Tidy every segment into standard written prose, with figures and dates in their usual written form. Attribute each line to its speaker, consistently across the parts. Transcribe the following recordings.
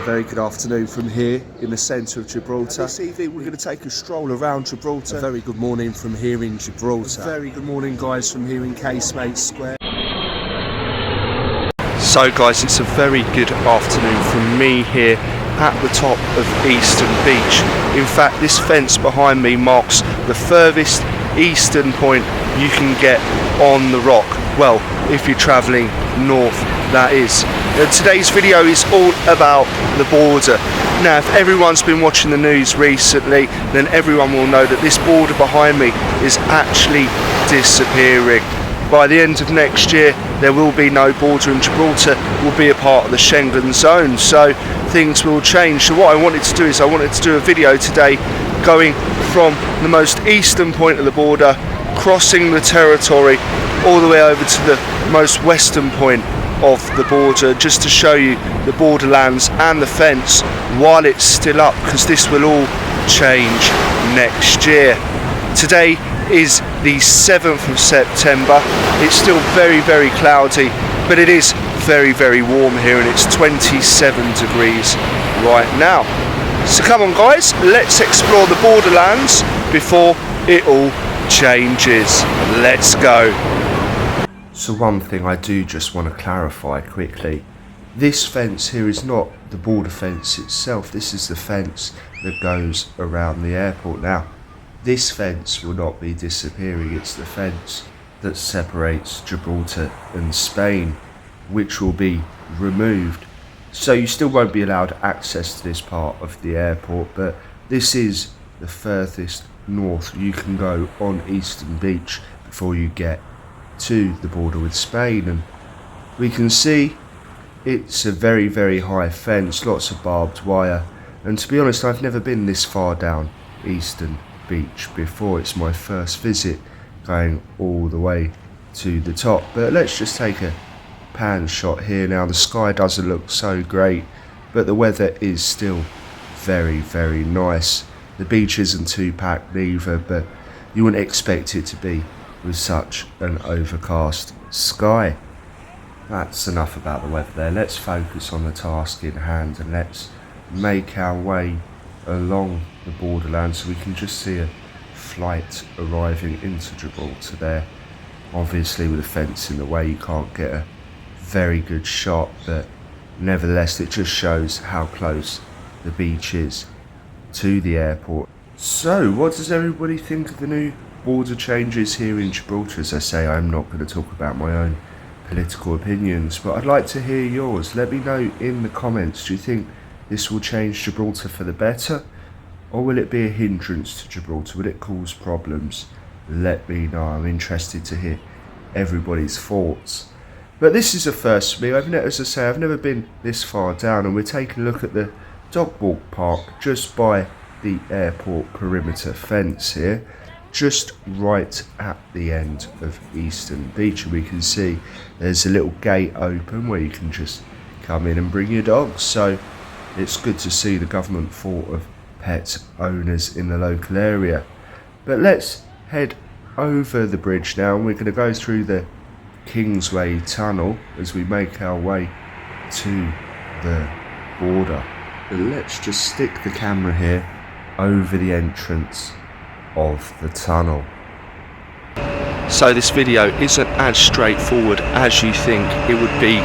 Speaker 1: very good afternoon from here in the centre of Gibraltar. This evening we're going to take a stroll around Gibraltar. A very good morning from here in Gibraltar. A very good morning guys from here in Casemate Square. So guys, it's a very good afternoon from me here at the top of Eastern Beach. In fact, this fence behind me marks the furthest eastern point you can get on the rock. Well, if you're travelling north, that is. Today's video is all about the border. Now, if everyone's been watching the news recently, then everyone will know that this border behind me is actually disappearing. By the end of next year, there will be no border, and Gibraltar will be a part of the Schengen zone, so things will change. So what I wanted to do is I wanted to do a video today going from the most eastern point of the border, crossing the territory all the way over to the most western point of the border, just to show you the borderlands and the fence while it's still up, because this will all change next year. Today is the 7th of September. It's still very, very cloudy, but it is very, very warm here, and it's 27 degrees right now. So come on guys, let's explore the borderlands before it all changes. Let's go. So one thing I do just want to clarify quickly. This fence here is not the border fence itself. This is the fence that goes around the airport. Now, this fence will not be disappearing. It's the fence that separates Gibraltar and Spain, which will be removed. So you still won't be allowed access to this part of the airport, but this is the furthest north you can go on Eastern Beach before you get to the border with Spain. And we can see it's a very, very high fence, lots of barbed wire, and to be honest, I've never been this far down Eastern Beach before. It's my first visit going all the way to the top. But let's just take a pan shot here. Now the sky doesn't look so great, but the weather is still very, very nice. The beach isn't too packed neither, but you wouldn't expect it to be with such an overcast sky. That's enough about the weather there. Let's focus on the task in hand, and let's make our way along the borderland so we can just see a flight arriving into Gibraltar there. Obviously with the fence in the way you can't get a very good shot, but nevertheless it just shows how close the beach is to the airport. So what does everybody think of the new border changes here in Gibraltar? As I say, I'm not going to talk about my own political opinions, but I'd like to hear yours. Let me know in the comments, do you think this will change Gibraltar for the better, or will it be a hindrance to Gibraltar? Will it cause problems? Let me know. I'm interested to hear everybody's thoughts. But this is a first for me. As I say, I've never been this far down, and we're taking a look at the dog walk park just by the airport perimeter fence here, just right at the end of Eastern Beach. And we can see there's a little gate open where you can just come in and bring your dogs. So it's good to see the government thought of pet owners in the local area. But let's head over the bridge now, and we're going to go through the Kingsway Tunnel as we make our way to the border. But let's just stick the camera here over the entrance of the tunnel. So this video isn't as straightforward as you think it would be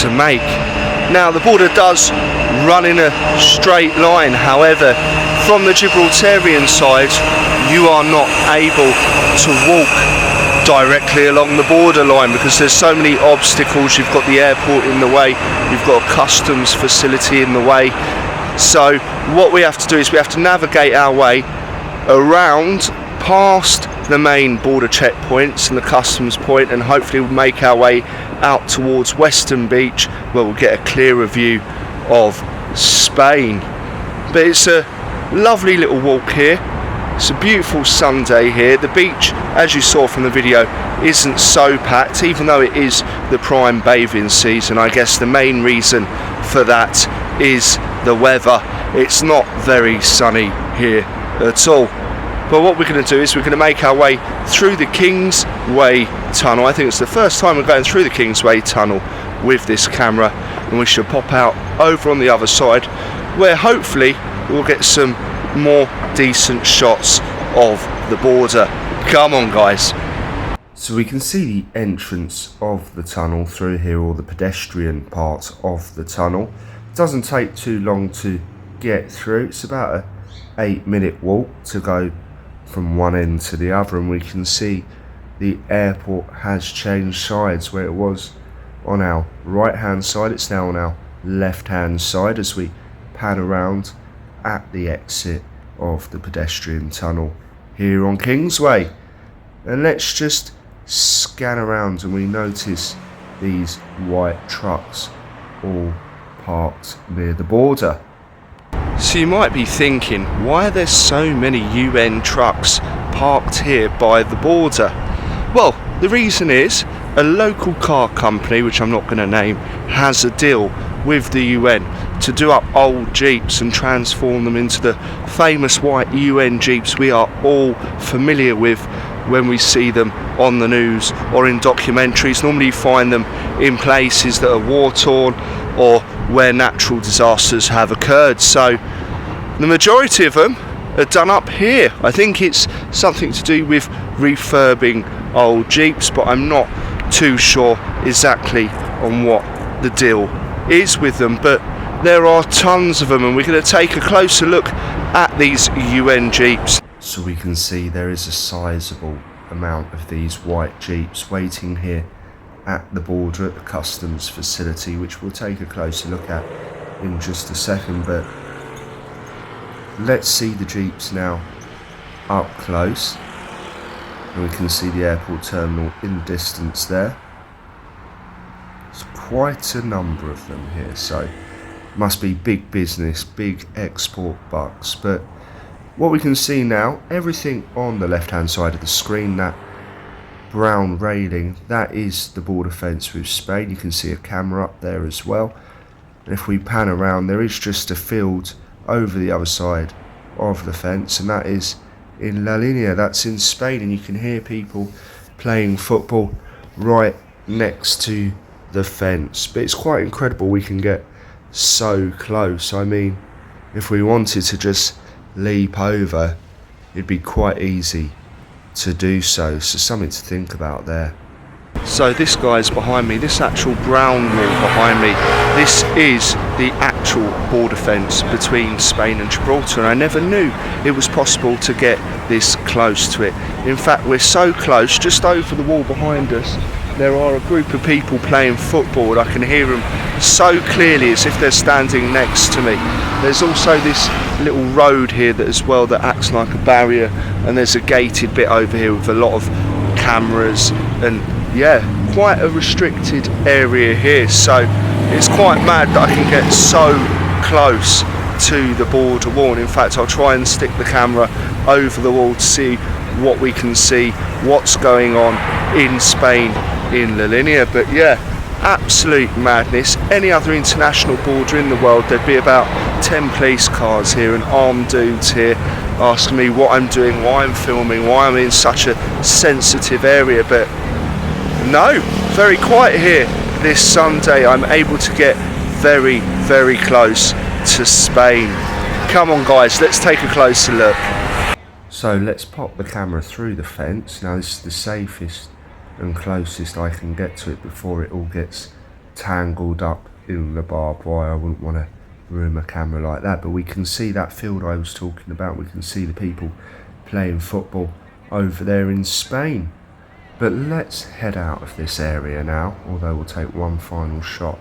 Speaker 1: to make. Now the border does run in a straight line, however from the Gibraltarian side you are not able to walk directly along the borderline because there's so many obstacles. You've got the airport in the way, you've got a customs facility in the way. So what we have to do is we have to navigate our way around past the main border checkpoints and the customs point, and hopefully we'll make our way out towards Western Beach where we'll get a clearer view of Spain. But it's a lovely little walk here. It's a beautiful Sunday here. The beach, as you saw from the video, isn't so packed, even though it is the prime bathing season. I guess the main reason for that is the weather. It's not very sunny here at all. But what we're going to do is we're going to make our way through the Kingsway Tunnel. I think it's the first time we're going through the Kingsway Tunnel with this camera. and we should pop out over on the other side, where hopefully we'll get some more decent shots of the border. Come on, guys. So we can see the entrance of the tunnel through here, or the pedestrian part of the tunnel. It doesn't take too long to get through. It's about a 8-minute walk to go from one end to the other, and we can see the airport has changed sides. Where it was on our right hand side, it's now on our left hand side as we pan around at the exit of the pedestrian tunnel here on Kingsway. And let's just scan around, and we notice these white trucks all parked near the border. So you might be thinking, why are there so many UN trucks parked here by the border? Well, the reason is a local car company, which I'm not going to name, has a deal with the UN to do up old Jeeps and transform them into the famous white UN Jeeps we are all familiar with when we see them on the news or in documentaries. Normally you find them in places that are war-torn or where natural disasters have occurred. So the majority of them are done up here. I think it's something to do with refurbing old Jeeps, but I'm not too sure exactly on what the deal is with them. But there are tons of them, and we're going to take a closer look at these UN Jeeps. So we can see there is a sizable amount of these white Jeeps waiting here at the border at the customs facility, which we'll take a closer look at in just a second. But let's see the Jeeps now up close, and we can see the airport terminal in the distance there. There's quite a number of them here, so must be big business, big export bucks. But what we can see now, everything on the left hand side of the screen, that brown railing, that is the border fence with Spain. You can see a camera up there as well, and if we pan around, there is just a field over the other side of the fence, and that is in La Linea, that's in Spain, and you can hear people playing football right next to the fence. But it's quite incredible we can get so close. I mean, if we wanted to just leap over, it'd be quite easy to do so. So something to think about there. So this guy's behind me, this actual brown wall behind me, this is the actual border fence between Spain and Gibraltar, and I never knew it was possible to get this close to it. In fact, we're so close, just over the wall behind us there are a group of people playing football, and I can hear them so clearly as if they're standing next to me. There's also this little road here that as well that acts like a barrier, and there's a gated bit over here with a lot of cameras, and yeah, quite a restricted area here. So it's quite mad that I can get so close to the border wall. And in fact, I'll try and stick the camera over the wall to see what we can see, what's going on in Spain in La Linea. But yeah, absolute madness. Any other international border in the world, there'd be about 10 police cars here and armed dudes here asking me what I'm doing, why I'm filming, why I'm in such a sensitive area. But no, very quiet here this Sunday. I'm able to get very, very close to Spain. Come on guys, let's take a closer look. So let's pop the camera through the fence. Now this is the safest and closest I can get to it before it all gets tangled up in the barbed wire. I wouldn't want to ruin my camera like that, but we can see that field I was talking about. We can see the people playing football over there in Spain. But let's head out of this area now, although we'll take one final shot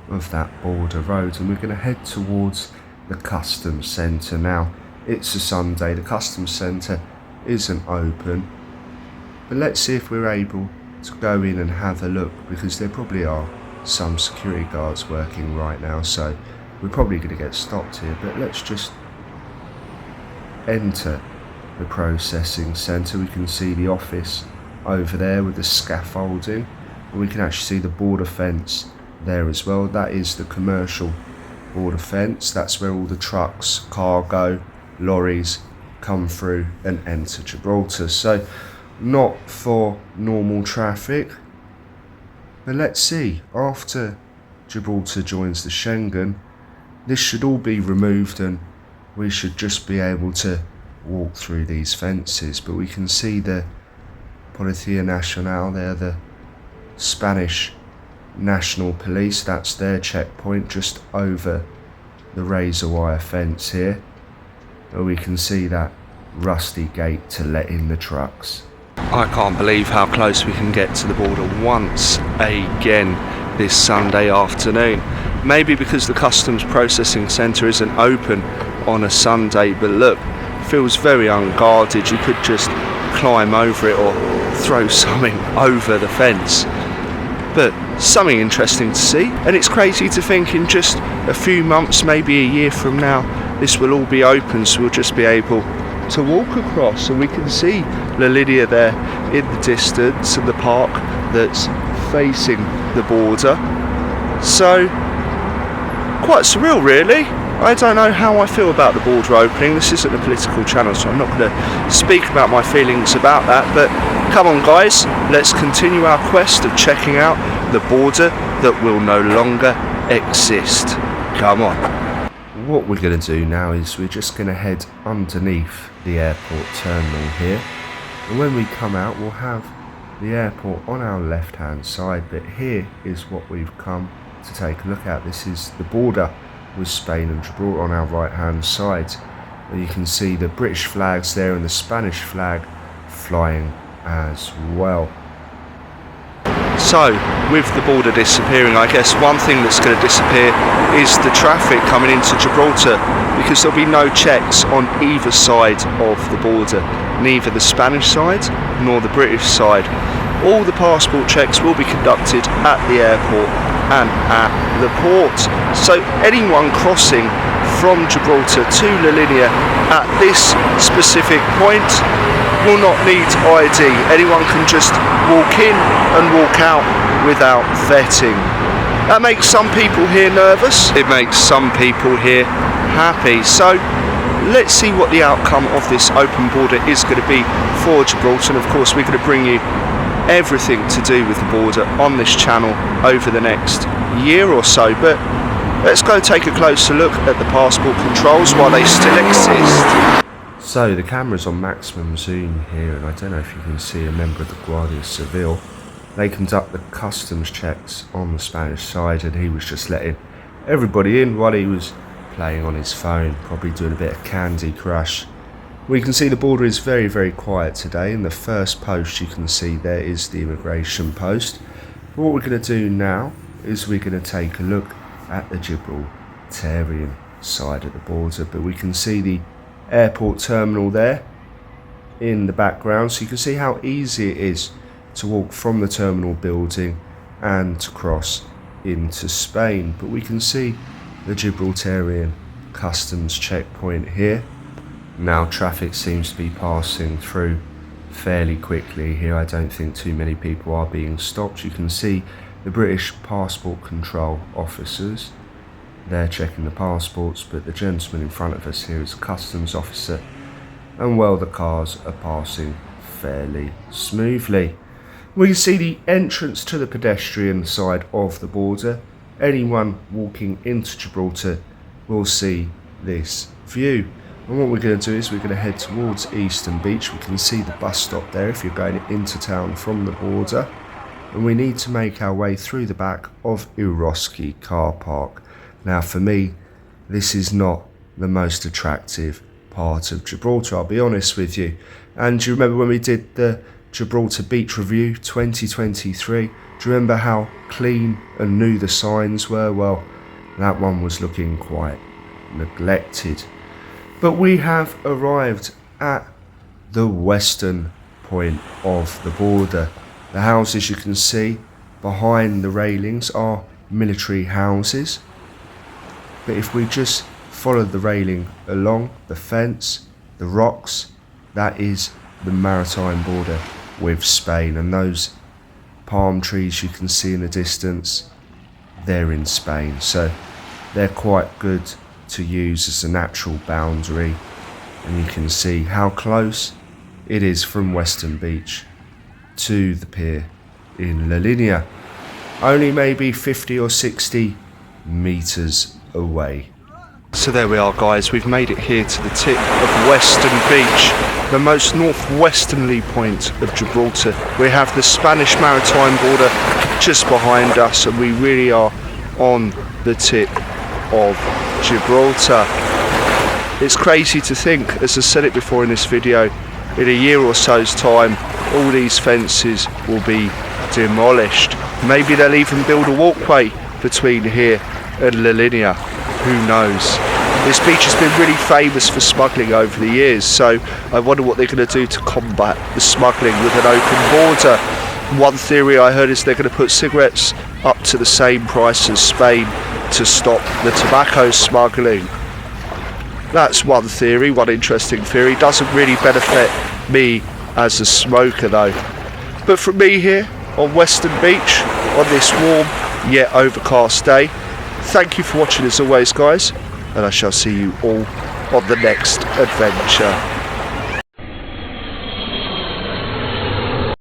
Speaker 1: of that border road, and we're going to head towards the customs centre. Now it's a Sunday, the customs centre isn't open, but let's see if we're able to go in and have a look, because there probably are some security guards working right now, so we're probably going to get stopped here. But let's just enter the processing centre. We can see the office over there with the scaffolding, and we can actually see the border fence there as well. That is the commercial border fence. That's where all the trucks, cargo, lorries come through and enter Gibraltar. So not for normal traffic. But let's see, after Gibraltar joins the Schengen, this should all be removed and we should just be able to walk through these fences. But we can see the Policía Nacional there, the Spanish National Police. That's their checkpoint just over the razor wire fence here. And we can see that rusty gate to let in the trucks. I can't believe how close we can get to the border once again this Sunday afternoon. Maybe because the customs processing centre isn't open on a Sunday, but look, feels very unguarded. You could just climb over it or throw something over the fence. But something interesting to see, and it's crazy to think in just a few months, maybe a year from now, this will all be open, so we'll just be able to walk across, and we can see La Linea there in the distance and the park that's facing the border. So quite surreal really. I don't know how I feel about the border opening. This isn't a political channel, so I'm not going to speak about my feelings about that, but come on guys, let's continue our quest of checking out the border that will no longer exist. Come on. What we're going to do now is we're just going to head underneath the airport terminal here, and when we come out we'll have the airport on our left hand side, but here is what we've come to take a look at. This is the border with Spain and Gibraltar on our right hand side, and you can see the British flags there and the Spanish flag flying as well. So with the border disappearing, I guess one thing that's going to disappear is the traffic coming into Gibraltar, because there'll be no checks on either side of the border, neither the Spanish side nor the British side. All the passport checks will be conducted at the airport and at the port. So anyone crossing from Gibraltar to La Linea at this specific point will not need ID. Anyone can just walk in and walk out without vetting. That makes some people here nervous. It makes some people here happy. So let's see what the outcome of this open border is going to be for Gibraltar. And of course we're going to bring you everything to do with the border on this channel over the next year or so. But let's go take a closer look at the passport controls while they still exist. So the camera's on maximum zoom here, and I don't know if you can see a member of the Guardia Civil. They conduct the customs checks on the Spanish side, and he was just letting everybody in while he was playing on his phone, probably doing a bit of Candy Crush. We can see the border is very, very quiet today, and the first post you can see there is the immigration post. But what we're going to do now is we're going to take a look at the Gibraltarian side of the border, but we can see the airport terminal there in the background, so you can see how easy it is to walk from the terminal building and to cross into Spain. But we can see the Gibraltarian customs checkpoint here. Now traffic seems to be passing through fairly quickly here. I don't think too many people are being stopped. You can see the British passport control officers. They're checking the passports, but the gentleman in front of us here is a customs officer, and well, the cars are passing fairly smoothly. We can see the entrance to the pedestrian side of the border. Anyone walking into Gibraltar will see this view. And what we're going to do is we're going to head towards Eastern Beach. We can see the bus stop there if you're going into town from the border. And we need to make our way through the back of Uroski car park. Now for me, this is not the most attractive part of Gibraltar, I'll be honest with you. And do you remember when we did the Gibraltar Beach Review 2023? Do you remember how clean and new the signs were? Well, that one was looking quite neglected. But we have arrived at the western point of the border. The houses you can see behind the railings are military houses. But if we just follow the railing along the fence, the rocks, that is the maritime border with Spain. And those palm trees you can see in the distance, they're in Spain. So they're quite good to use as a natural boundary. And you can see how close it is from Western Beach to the pier in La Linea. only maybe 50 or 60 meters away. So there we are, guys, we've made it here to the tip of Western Beach, the most northwesternly point of Gibraltar. We have the Spanish maritime border just behind us, and we really are on the tip of Gibraltar. It's crazy to think, as I said it before in this video, in a year or so's time all these fences will be demolished. Maybe they'll even build a walkway between here and La Linea, who knows. This beach has been really famous for smuggling over the years, so I wonder what they're going to do to combat the smuggling with an open border. One theory I heard is they're going to put cigarettes up to the same price as Spain to stop the tobacco smuggling. That's one theory, one interesting theory. Doesn't really benefit me as a smoker though. But from me here on Western Beach on this warm yet overcast day, thank you for watching as always, guys, and I shall see you all on the next adventure.